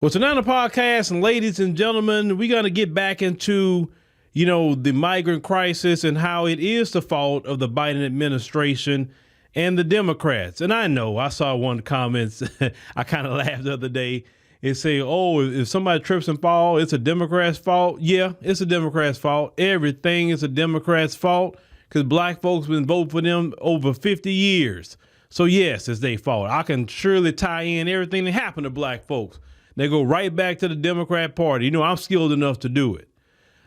Well, tonight on the podcast, and ladies and gentlemen, we're going to get back into, the migrant crisis and how it is the fault of the Biden administration and the Democrats. And I know I saw one of the comments, I kind of laughed the other day. It say, oh, if somebody trips and fall, it's a Democrat's fault. Yeah, it's a Democrat's fault. Everything is a Democrat's fault because black folks been voting for them over 50 years. So yes, it's their fault. I can surely tie in everything that happened to black folks. They go right back to the Democrat Party. I'm skilled enough to do it.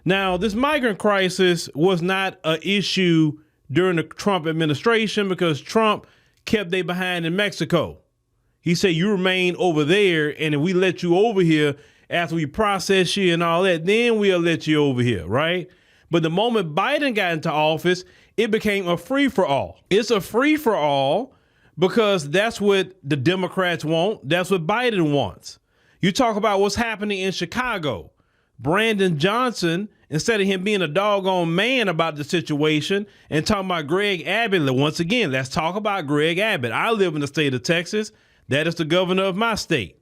Now, this migrant crisis was not an issue during the Trump administration because Trump kept they behind in Mexico. He said, you remain over there, and if we let you over here after we process you and all that, then we'll let you over here, right? But the moment Biden got into office, it became a free-for-all. It's a free-for-all because that's what the Democrats want. That's what Biden wants. You talk about what's happening in Chicago. Brandon Johnson, instead of him being a doggone man about the situation and talking about Greg Abbott, once again, let's talk about Greg Abbott. I live in the state of Texas. That is the governor of my state.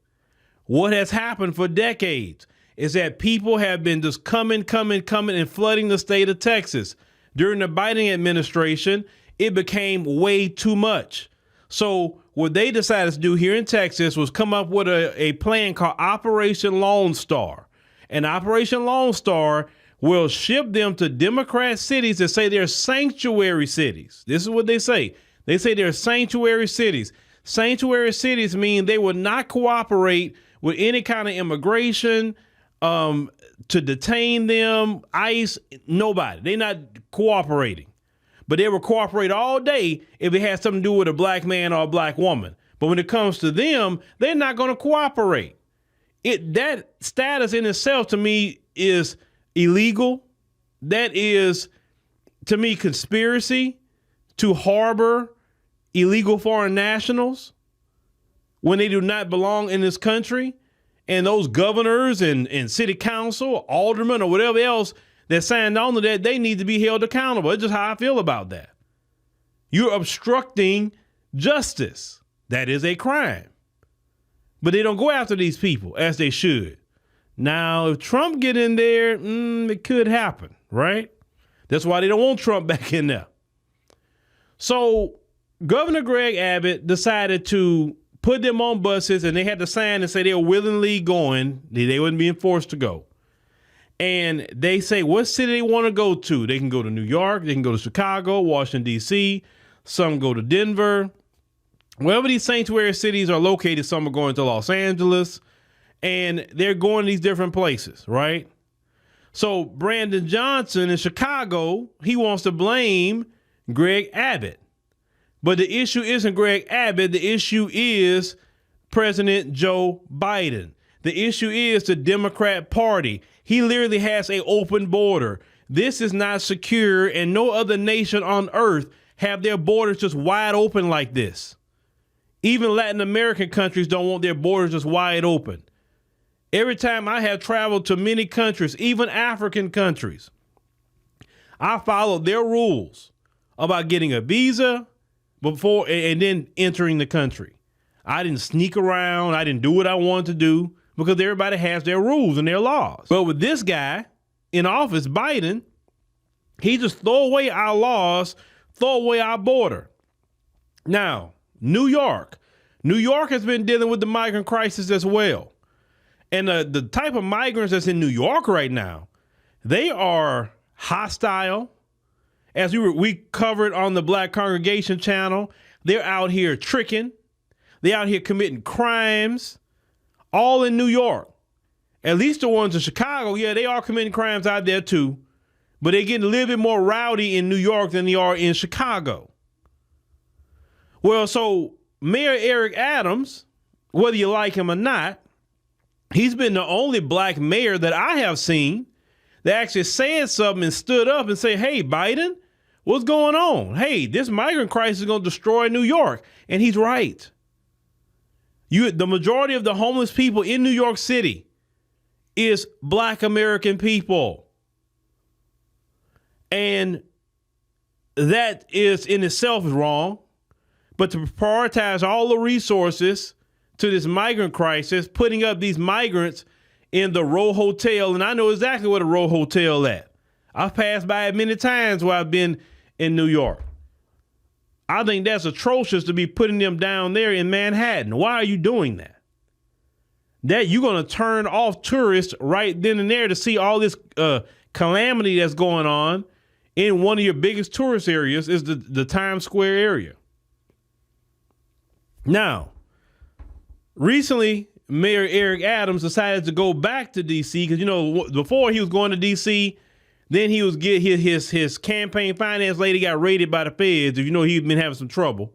What has happened for decades is that people have been just coming and flooding the state of Texas. During the Biden administration, it became way too much. So what they decided to do here in Texas was come up with a plan called Operation Lone Star. And Operation Lone Star will ship them to Democrat cities that say they're sanctuary cities. This is what they say. They say they're sanctuary cities. Sanctuary cities mean they will not cooperate with any kind of immigration, to detain them, ICE, nobody. They're not cooperating. But they will cooperate all day if it has something to do with a black man or a black woman. But when it comes to them, they're not going to cooperate. That status in itself, to me, is illegal. That is, to me, conspiracy to harbor illegal foreign nationals when they do not belong in this country. And those governors and city council, aldermen, or whatever else that signed on to that, they need to be held accountable. It's just how I feel about that. You're obstructing justice. That is a crime. But they don't go after these people as they should. Now, if Trump get in there, it could happen, right? That's why they don't want Trump back in there. So Governor Greg Abbott decided to put them on buses, and they had to sign and say they were willingly going. They wasn't being forced to go. And they say what city they want to go to. They can go to New York. They can go to Chicago, Washington, D.C. Some go to Denver. Wherever these sanctuary cities are located, some are going to Los Angeles. And they're going to these different places, right? So Brandon Johnson in Chicago, he wants to blame Greg Abbott. But the issue isn't Greg Abbott. The issue is President Joe Biden. The issue is the Democrat Party. He literally has an open border. This is not secure, and no other nation on earth have their borders just wide open like this. Even Latin American countries don't want their borders just wide open. Every time I have traveled to many countries, even African countries, I followed their rules about getting a visa before and then entering the country. I didn't sneak around. I didn't do what I wanted to do because everybody has their rules and their laws. But with this guy in office, Biden, he just throw away our laws, throw away our border. Now, New York has been dealing with the migrant crisis as well. And the type of migrants that's in New York right now, they are hostile. As we covered on the Black Congregation channel, they're out here tricking. They're out here committing crimes, all in New York. At least the ones in Chicago, yeah, they are committing crimes out there too. But they're getting a little bit more rowdy in New York than they are in Chicago. Well, so Mayor Eric Adams, whether you like him or not, he's been the only black mayor that I have seen that actually said something and stood up and say, hey, Biden, what's going on? Hey, this migrant crisis is going to destroy New York. And he's right. The majority of the homeless people in New York City is black American people. And that is in itself wrong. But to prioritize all the resources to this migrant crisis, putting up these migrants in the Row Hotel. And I know exactly where the Row Hotel at. I've passed by it many times while I've been in New York. I think that's atrocious to be putting them down there in Manhattan. Why are you doing that? That you're going to turn off tourists right then and there to see all this calamity that's going on in one of your biggest tourist areas is the Times Square area. Now, recently, Mayor Eric Adams decided to go back to D.C. because, you know, before he was going to D.C., then he was his campaign finance lady got raided by the feds. You know, he'd been having some trouble.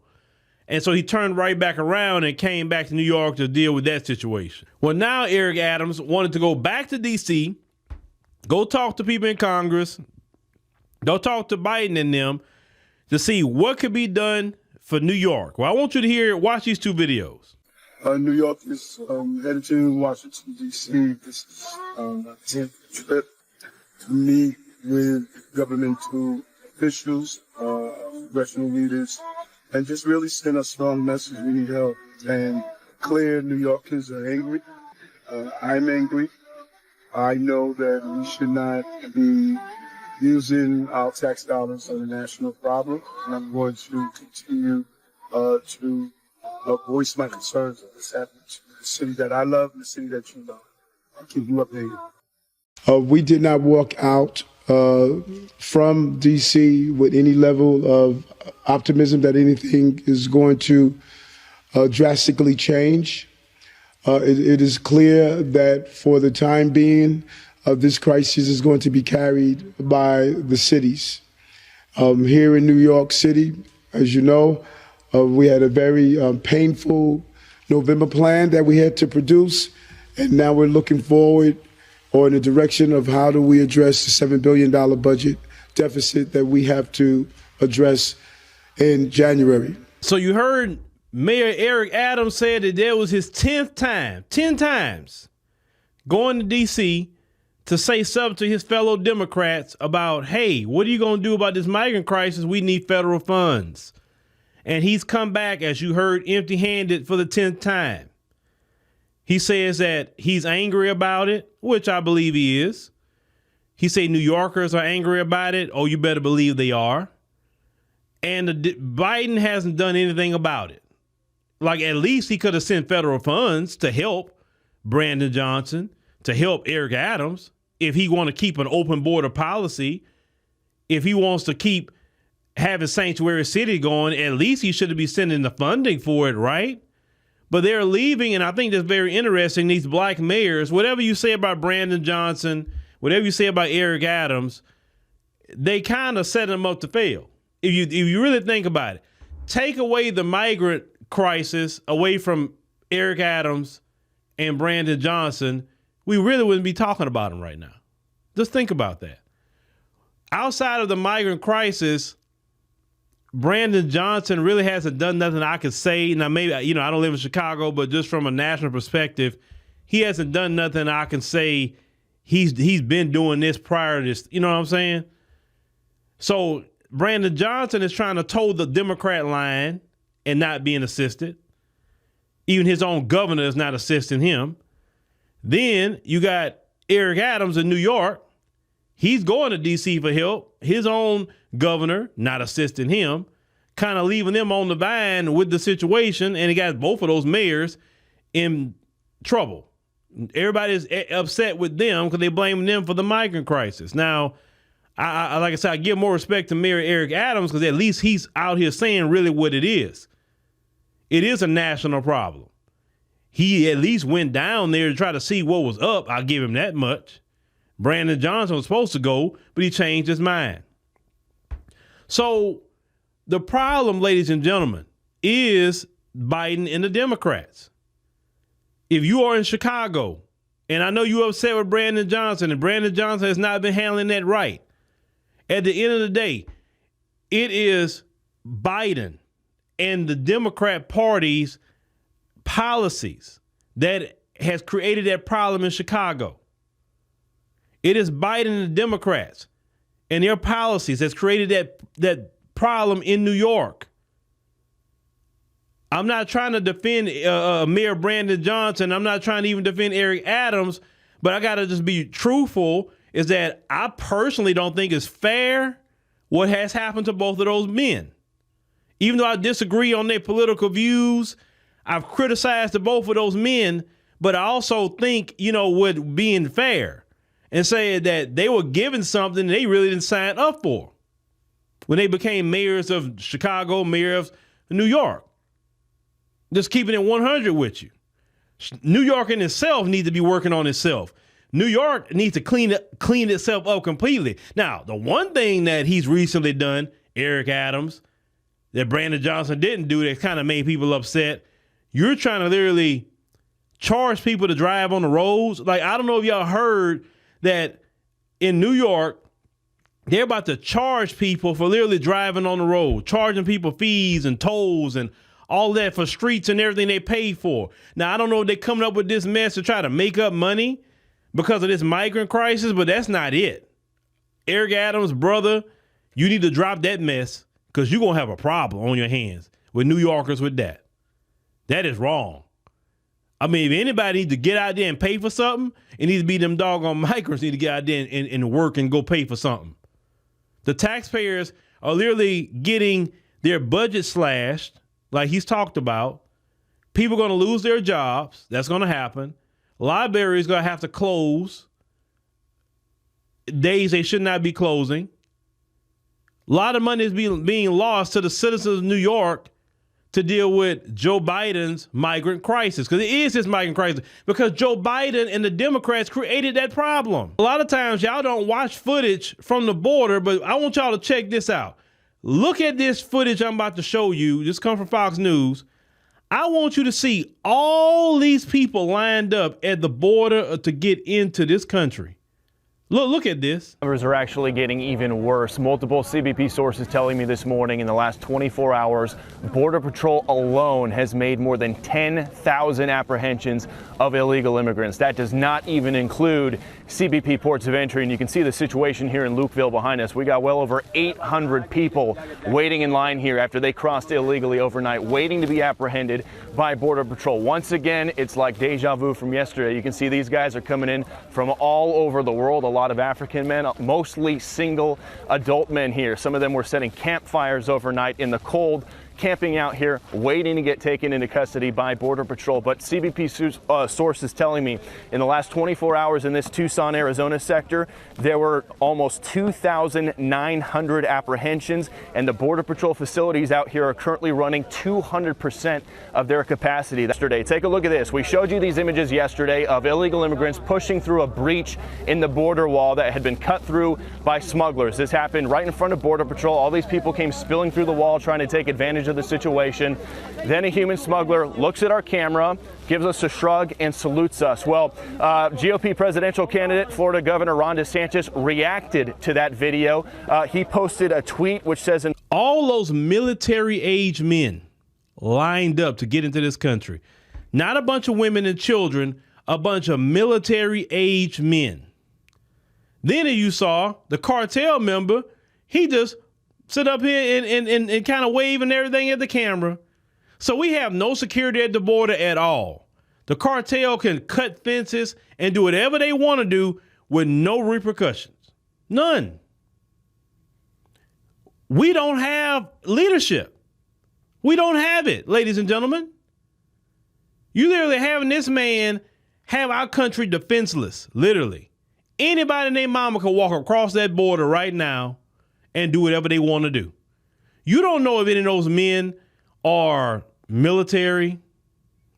And so he turned right back around and came back to New York to deal with that situation. Well, now Eric Adams wanted to go back to D.C., go talk to people in Congress, go talk to Biden and them to see what could be done for New York. Well, I want you to watch these two videos. New York is headed to Washington, D.C. This is my 10th trip to meet with governmental officials, congressional leaders, and just really send a strong message. We need help. And clear New Yorkers are angry. I'm angry. I know that we should not be using our tax dollars on a national problem. And I'm going to continue to voice my concerns of this happening to the city that I love and the city that you love. I'll keep you updated. We did not walk out from D.C. with any level of optimism that anything is going to drastically change. It is clear that for the time being, this crisis is going to be carried by the cities. Here in New York City, as you know, we had a very painful November plan that we had to produce, and now we're looking forward or in the direction of how do we address the $7 billion budget deficit that we have to address in January. So you heard Mayor Eric Adams said that there was his 10th time, 10 times, going to D.C. to say something to his fellow Democrats about, hey, what are you going to do about this migrant crisis? We need federal funds. And he's come back, as you heard, empty-handed for the 10th time. He says that he's angry about it, which I believe he is. He said New Yorkers are angry about it. Oh, you better believe they are. And Biden hasn't done anything about it. Like, at least he could have sent federal funds to help Brandon Johnson, to help Eric Adams, if he want to keep an open border policy, if he wants to keep having Sanctuary City going, at least he should be sending the funding for it, right? But they're leaving, and I think that's very interesting, these black mayors, whatever you say about Brandon Johnson, whatever you say about Eric Adams, they kind of set them up to fail. If you really think about it, take away the migrant crisis away from Eric Adams and Brandon Johnson, we really wouldn't be talking about them right now. Just think about that. Outside of the migrant crisis, Brandon Johnson really hasn't done nothing I could say. Now, maybe, I don't live in Chicago, but just from a national perspective, he hasn't done nothing I can say he's been doing this prior to this. You know what I'm saying? So Brandon Johnson is trying to toe the Democrat line and not being assisted. Even his own governor is not assisting him. Then you got Eric Adams in New York. He's going to D.C. for help. His own governor not assisting him, kind of leaving them on the vine with the situation, and he got both of those mayors in trouble. Everybody's upset with them because they blame them for the migrant crisis. Now, I like I said, I give more respect to Mayor Eric Adams because at least he's out here saying really what it is. It is a national problem. He at least went down there to try to see what was up. I'll give him that much. Brandon Johnson was supposed to go, but he changed his mind. So the problem, ladies and gentlemen, is Biden and the Democrats. If you are in Chicago, and I know you're upset with Brandon Johnson, and Brandon Johnson has not been handling that right, at the end of the day, it is Biden and the Democrat Party's policies that has created that problem in Chicago. It is Biden and the Democrats and their policies that's created that problem in New York. I'm not trying to defend Mayor Brandon Johnson. I'm not trying to even defend Eric Adams, but I got to just be truthful, is that I personally don't think it's fair what has happened to both of those men. Even though I disagree on their political views, I've criticized the both of those men, but I also think, with being fair and saying that they were given something they really didn't sign up for when they became mayors of Chicago, mayor of New York. Just keeping it 100 with you. New York in itself needs to be working on itself. New York needs to clean itself up completely. Now, the one thing that he's recently done, Eric Adams, that Brandon Johnson didn't do, that kind of made people upset. You're trying to literally charge people to drive on the roads. Like, I don't know if y'all heard that in New York, they're about to charge people for literally driving on the road, charging people fees and tolls and all that for streets and everything they pay for. Now, I don't know if they're coming up with this mess to try to make up money because of this migrant crisis, but that's not it. Eric Adams, brother, you need to drop that mess because you're going to have a problem on your hands with New Yorkers with that. That is wrong. I mean, if anybody needs to get out there and pay for something, it needs to be them doggone migrants need to get out there and work and go pay for something. The taxpayers are literally getting their budget slashed, like he's talked about. People are going to lose their jobs. That's going to happen. Libraries going to have to close days they should not be closing. A lot of money is being lost to the citizens of New York to deal with Joe Biden's migrant crisis, because it is his migrant crisis, because Joe Biden and the Democrats created that problem. A lot of times y'all don't watch footage from the border, but I want y'all to check this out. Look at this footage I'm about to show you. This comes from Fox News. I want you to see all these people lined up at the border to get into this country. Look at this. Numbers are actually getting even worse. Multiple CBP sources telling me this morning in the last 24 hours, Border Patrol alone has made more than 10,000 apprehensions of illegal immigrants. That does not even include CBP ports of entry. And you can see the situation here in Lukeville behind us. We got well over 800 people waiting in line here after they crossed illegally overnight, waiting to be apprehended by Border Patrol. Once again, it's like deja vu from yesterday. You can see these guys are coming in from all over the world. A lot of African men, mostly single adult men here. Some of them were setting campfires overnight in the cold, camping out here, waiting to get taken into custody by Border Patrol. But CBP sources telling me in the last 24 hours in this Tucson, Arizona sector, there were almost 2,900 apprehensions, and the Border Patrol facilities out here are currently running 200% of their capacity. Yesterday, take a look at this. We showed you these images yesterday of illegal immigrants pushing through a breach in the border wall that had been cut through by smugglers. This happened right in front of Border Patrol. All these people came spilling through the wall trying to take advantage of the situation. Then a human smuggler looks at our camera, gives us a shrug, and salutes us. Well, GOP presidential candidate, Florida Governor Ron DeSantis, reacted to that video. He posted a tweet which says, all those military-age men lined up to get into this country. Not a bunch of women and children, a bunch of military-age men. Then you saw the cartel member, he just sit up here and kind of wave and everything at the camera. So we have no security at the border at all. The cartel can cut fences and do whatever they want to do with no repercussions. None. We don't have leadership. We don't have it, ladies and gentlemen. You literally having this man have our country defenseless, literally. Anybody and their mama can walk across that border right now and do whatever they want to do. You don't know if any of those men are military,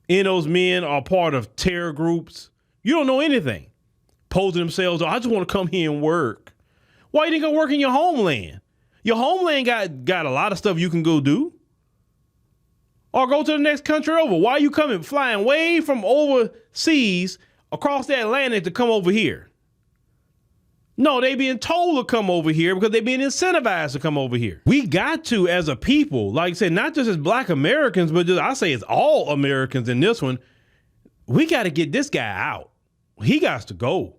any of those men are part of terror groups. You don't know anything. Posing themselves, I just want to come here and work. Why you didn't go work in your homeland? Your homeland got a lot of stuff you can go do. Or go to the next country over. Why are you coming, flying way from overseas across the Atlantic to come over here? No, they being told to come over here because they being incentivized to come over here. We got to, as a people, like I said, not just as Black Americans, but just I say it's all Americans in this one. We got to get this guy out. He got to go.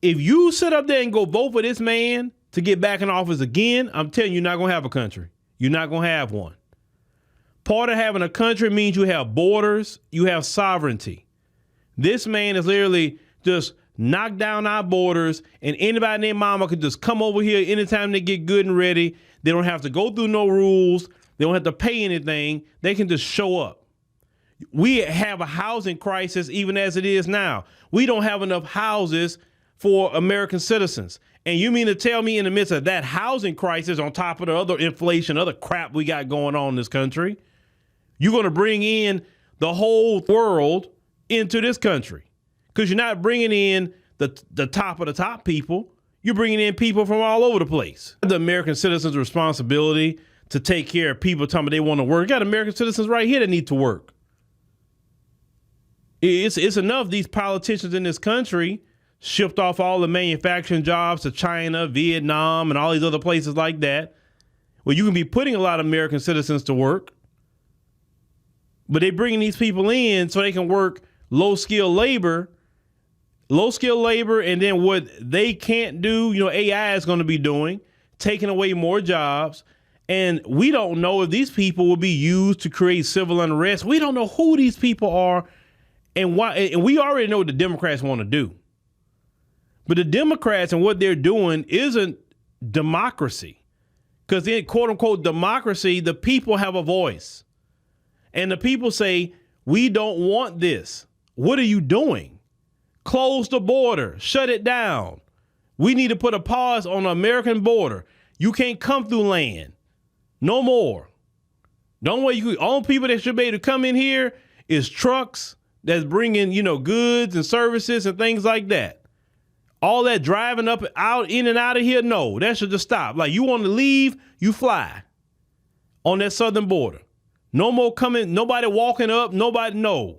If you sit up there and go vote for this man to get back in office again, I'm telling you, you're not going to have a country. You're not going to have one. Part of having a country means you have borders, you have sovereignty. This man is literally just knocked down our borders, and anybody and their mama could just come over here anytime they get good and ready. They don't have to go through no rules. They don't have to pay anything. They can just show up. We have a housing crisis even as it is now. We don't have enough houses for American citizens. And you mean to tell me in the midst of that housing crisis, on top of the other inflation, other crap we got going on in this country, you're going to bring in the whole world into this country? Because you're not bringing in the top of the top people. You're bringing in people from all over the place. The American citizens' responsibility to take care of people telling me they want to work. You got American citizens right here that need to work. It's enough these politicians in this country shipped off all the manufacturing jobs to China, Vietnam, and all these other places like that, where you can be putting a lot of American citizens to work. But they're bringing these people in so they can work low-skilled labor, and then what they can't do, AI is going to be doing, taking away more jobs. And we don't know if these people will be used to create civil unrest. We don't know who these people are and why. And we already know what the Democrats want to do. But the Democrats and what they're doing isn't democracy. Because in quote unquote democracy, the people have a voice. And the people say, we don't want this. What are you doing? Close the border. Shut it down. We need to put a pause on the American border. You can't come through land. No more. The only people that should be able to come in here is trucks that's bringing, goods and services and things like that. All that driving in and out of here, no, that should just stop. Like, you want to leave, you fly on that southern border. No more coming, nobody walking up, no.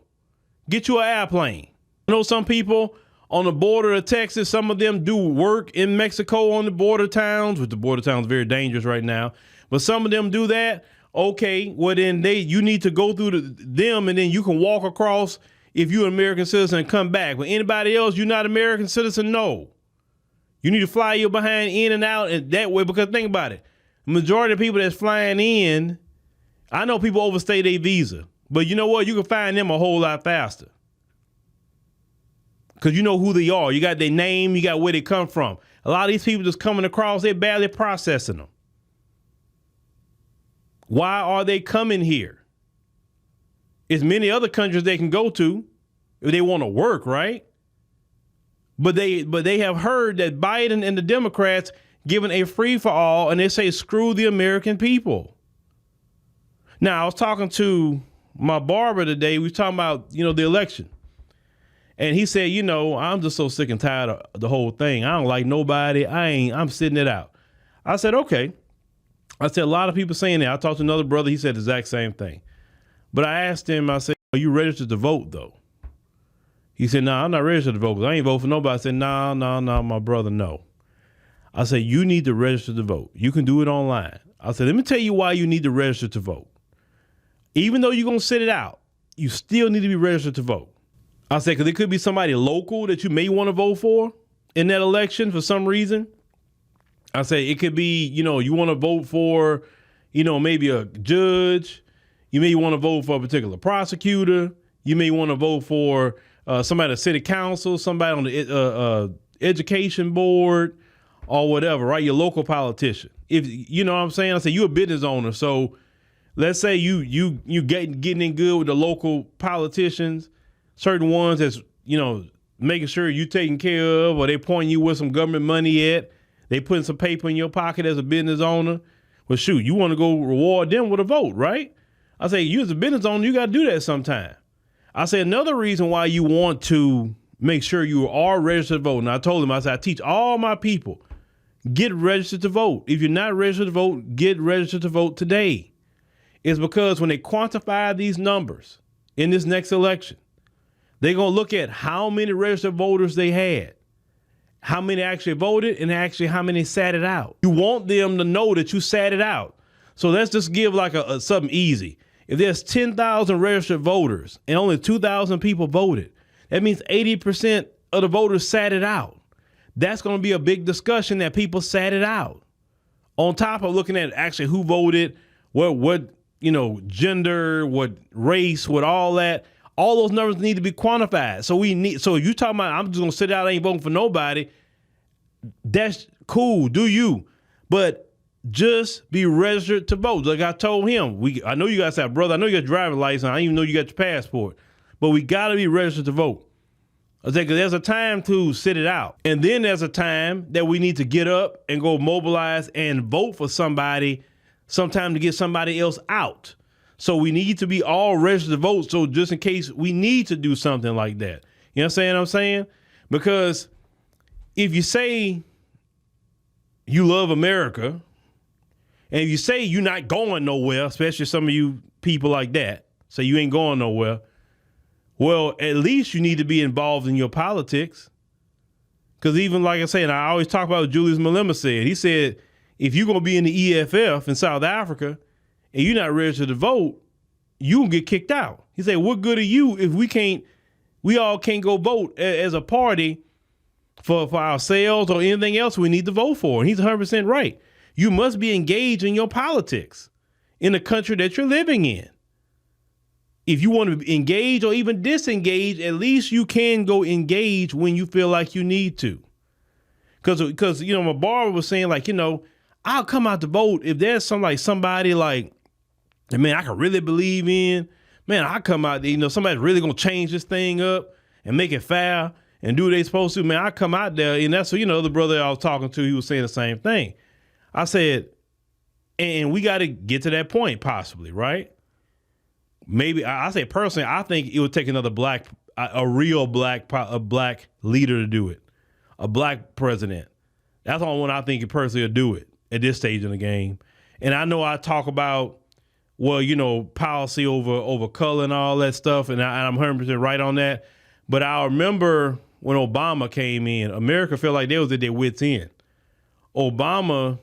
Get you an airplane. I know some people on the border of Texas, some of them do work in Mexico on the border towns, which the border towns are very dangerous right now. But some of them do that. Okay, well then you need to go through them, and then you can walk across if you're an American citizen and come back. But anybody else, you're not an American citizen, no. You need to fly your behind in and out and that way, because think about it. The majority of people that's flying in, I know people overstay their visa, but you know what? You can find them a whole lot faster. Because you know who they are. You got their name, you got where they come from. A lot of these people just coming across, they're barely processing them. Why are they coming here? There's many other countries they can go to if they want to work, right? But they have heard that Biden and the Democrats giving a free for all, and they say screw the American people. Now, I was talking to my barber today. We were talking about, the election. And he said, I'm just so sick and tired of the whole thing. I don't like nobody. I'm sitting it out. I said, okay. I said, a lot of people saying that. I talked to another brother. He said the exact same thing. But I asked him, I said, are you registered to vote, though? He said, no, I'm not registered to vote because I ain't vote for nobody. I said, no, my brother, no. I said, you need to register to vote. You can do it online. I said, let me tell you why you need to register to vote. Even though you're going to sit it out, you still need to be registered to vote. I said, because it could be somebody local that you may want to vote for in that election for some reason. I said, it could be, you want to vote for, maybe a judge. You may want to vote for a particular prosecutor. You may want to vote for somebody at city council, somebody on the education board or whatever, right? Your local politician. If you know what I'm saying? I said, you're a business owner. So let's say you getting in good with the local politicians, certain ones that's, making sure you taken care of, or they pointing you where some government money at. They putting some paper in your pocket as a business owner. Well, shoot, you want to go reward them with a vote, right? I say, you as a business owner, you got to do that sometime. I say, another reason why you want to make sure you are registered to vote. And I told him, I said, I teach all my people, get registered to vote. If you're not registered to vote, get registered to vote today. It's because when they quantify these numbers in this next election, they're going to look at how many registered voters they had, how many actually voted, and actually how many sat it out. You want them to know that you sat it out. So let's just give like something easy. If there's 10,000 registered voters and only 2,000 people voted, that means 80% of the voters sat it out. That's going to be a big discussion, that people sat it out. On top of looking at actually who voted, what gender, what race, what all that. All those numbers need to be quantified. So if you talking about I'm just gonna sit out, I ain't voting for nobody, that's cool, do you? But just be registered to vote. Like I told him, I know you guys have, brother, I know you got your driver's license, I didn't even know you got your passport, but we gotta be registered to vote. I think there's a time to sit it out. And then there's a time that we need to get up and go mobilize and vote for somebody, sometime to get somebody else out. So we need to be all registered to vote. So just in case we need to do something like that. You know what I'm saying? Because if you say you love America, and if you say you're not going nowhere, especially some of you people like that, say you ain't going nowhere, well, at least you need to be involved in your politics. Because even like I said, I always talk about what Julius Malema said. He said, if you're going to be in the EFF in South Africa and you're not registered to vote, you will get kicked out. He said, what good are you if we all can't go vote as a party for ourselves or anything else we need to vote for? And he's 100% right. You must be engaged in your politics in the country that you're living in. If you want to engage or even disengage, at least you can go engage when you feel like you need to. Because my barber was saying, like, I'll come out to vote if there's somebody like, man, I can really believe in. Man, I come out there, somebody's really gonna change this thing up and make it fair and do what they supposed to. Man, I come out there, and that's what, the brother I was talking to, he was saying the same thing. I said, and we got to get to that point possibly, right? Maybe I say personally, I think it would take another a real black leader to do it, a black president. That's the only one I think personally will do it at this stage in the game. And I know I talk about, policy over color and all that stuff, and I'm 100% right on that. But I remember when Obama came in, America felt like they was at their wits' end. Obama,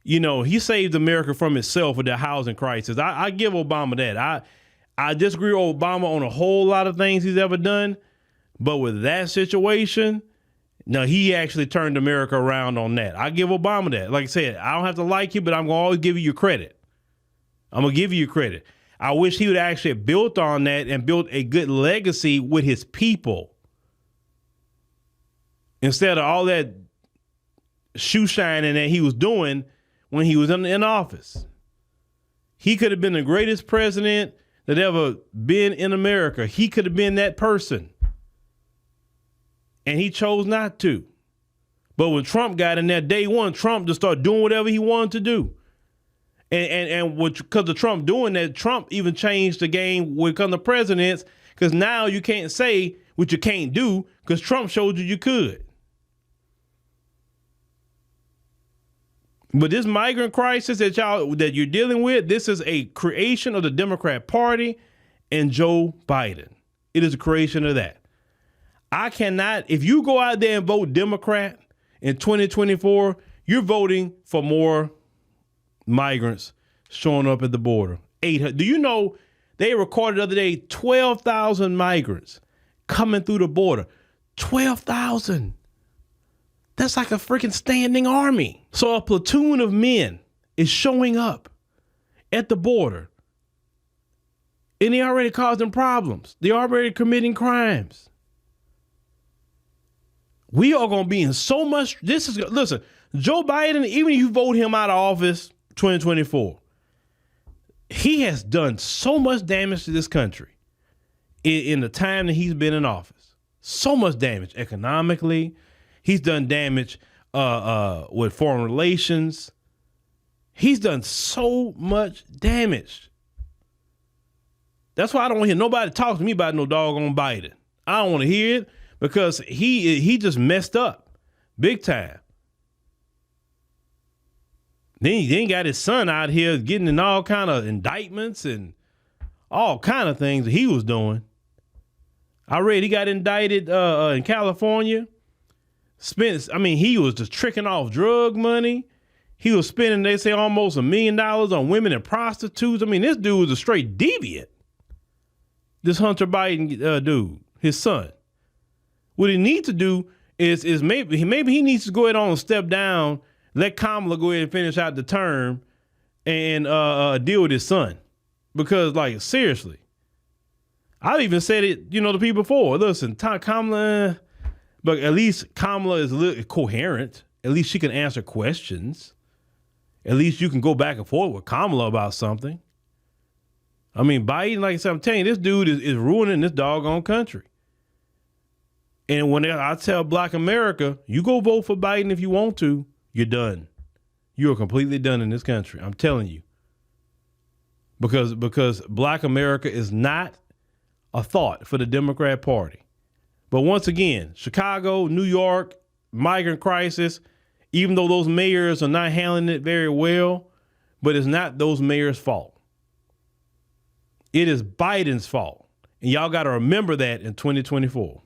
he saved America from itself with the housing crisis. I give Obama that. I disagree with Obama on a whole lot of things he's ever done, but with that situation, no, he actually turned America around on that. I give Obama that. Like I said, I don't have to like you, but I'm going to always give you your credit. I'm going to give you your credit. I wish he would actually have built on that and built a good legacy with his people, instead of all that shoe shining that he was doing when he was in office. He could have been the greatest president that ever been in America. He could have been that person. And he chose not to. But when Trump got in there, day one, Trump just started doing whatever he wanted to do. And because of Trump doing that, Trump even changed the game when it comes to presidents, because now you can't say what you can't do because Trump showed you could. But this migrant crisis that you're dealing with, this is a creation of the Democrat Party and Joe Biden. It is a creation of that. I cannot, if you go out there and vote Democrat in 2024, you're voting for more migrants showing up at the border. 800. Do you know they recorded the other day 12,000 migrants coming through the border? 12,000. That's like a freaking standing army. So a platoon of men is showing up at the border, and they already causing problems. They're already committing crimes. We are going to be in so much. Listen, Joe Biden, even if you vote him out of office 2024, he has done so much damage to this country in the time that he's been in office. So much damage economically. He's done damage with foreign relations. He's done so much damage. That's why I don't want to hear nobody talk to me about no doggone Biden. I don't want to hear it because he just messed up big time. Then he got his son out here getting in all kind of indictments and all kind of things that he was doing. I read he got indicted in California. He was just tricking off drug money. He was spending, they say, almost $1 million on women and prostitutes. This dude was a straight deviant. This Hunter Biden dude, his son. What he needs to do is maybe he needs to go ahead on and step down, let Kamala go ahead and finish out the term, and deal with his son. Because, like, seriously, I've even said it, to people before. Listen, Kamala, but at least Kamala is a little coherent. At least she can answer questions. At least you can go back and forth with Kamala about something. I mean, Biden, like I said, I'm telling you, this dude is ruining this doggone country. And when I tell Black America, you go vote for Biden if you want to, you're done. You are completely done in this country. I'm telling you. Because Black America is not a thought for the Democrat Party. But once again, Chicago, New York, migrant crisis, even though those mayors are not handling it very well, but it's not those mayors' fault. It is Biden's fault. And y'all got to remember that in 2024.